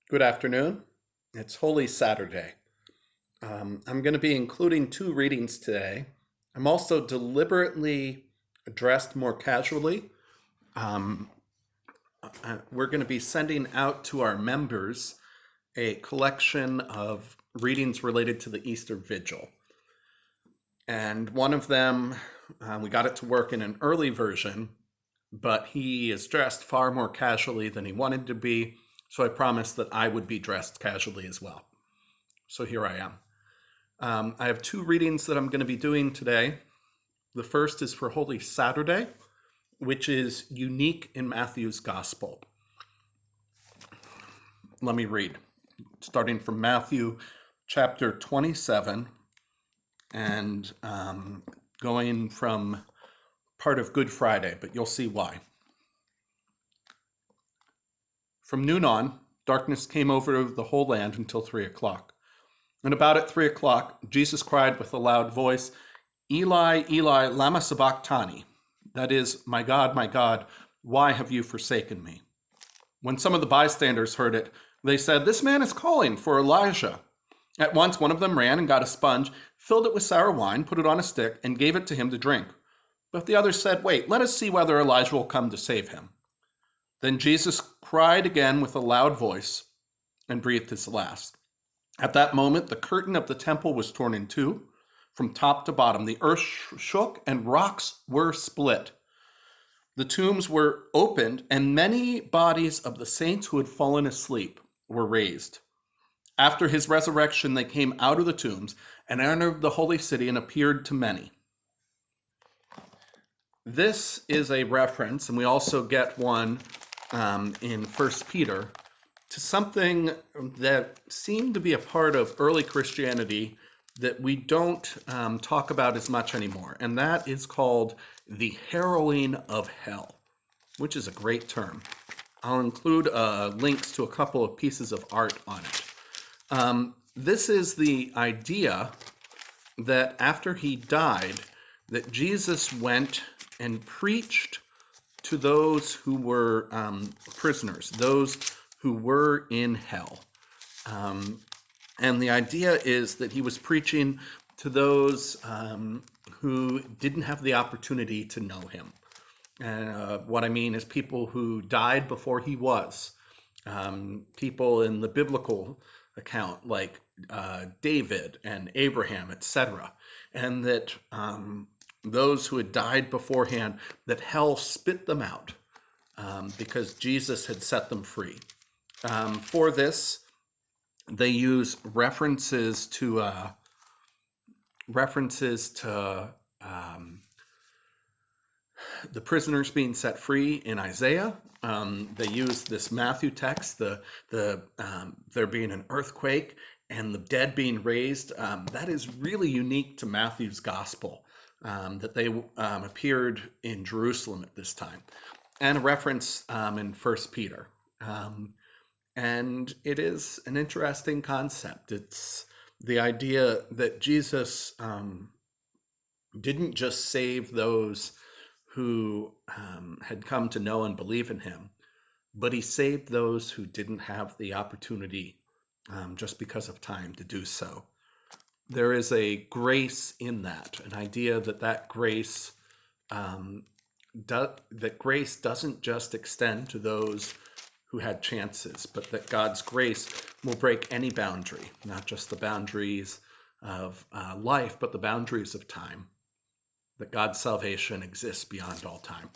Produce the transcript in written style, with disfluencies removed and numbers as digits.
Good afternoon. It's Holy Saturday. I'm going to be including two readings today. I'm also deliberately dressed more casually. Um, we're going to be sending out to our members a collection of readings related to the Easter Vigil. And one of them, we got it to work in an early version, but he is dressed far more casually than he wanted to be. So I promised that I would be dressed casually as well. So here I am. I have two readings that I'm going to be doing today. The first is for Holy Saturday, which is unique in Matthew's Gospel. Let me read, starting from Matthew chapter 27 and going from part of Good Friday, but you'll see why. From noon on, darkness came over the whole land until 3 o'clock. And about at 3 o'clock, Jesus cried with a loud voice, "Eli, Eli, lama sabachthani?" That is, my God, why have you forsaken me?" When some of the bystanders heard it, they said, "This man is calling for Elijah." At once one of them ran and got a sponge, filled it with sour wine, put it on a stick, and gave it to him to drink. But the others said, "Wait, let us see whether Elijah will come to save him." Then Jesus cried again with a loud voice and breathed his last. At that moment, the curtain of the temple was torn in two, from top to bottom. The earth shook and rocks were split. The tombs were opened, and many bodies of the saints who had fallen asleep were raised. After his resurrection, they came out of the tombs and entered the holy city and appeared to many. This is a reference, and we also get one in 1 Peter, to something that seemed to be a part of early Christianity that we don't talk about as much anymore, and that is called the harrowing of hell, which is a great term. I'll include links to a couple of pieces of art on it. This is the idea that after he died, that Jesus went and preached to those who were prisoners, those who were in hell. And the idea is that he was preaching to those who didn't have the opportunity to know him. And what I mean is people who died before he was. People in the biblical account like David and Abraham, etc. And that those who had died beforehand, that hell spit them out because Jesus had set them free. For this, they use references to the prisoners being set free in Isaiah. They use this Matthew text, there being an earthquake and the dead being raised. That is really unique to Matthew's Gospel, that they appeared in Jerusalem at this time, and a reference in 1 Peter. And it is an interesting concept. It's the idea that Jesus didn't just save those who had come to know and believe in him, but he saved those who didn't have the opportunity just because of time to do so. There is a grace in that, an idea that grace doesn't just extend to those who had chances, but that God's grace will break any boundary, not just the boundaries of life, but the boundaries of time, that God's salvation exists beyond all time.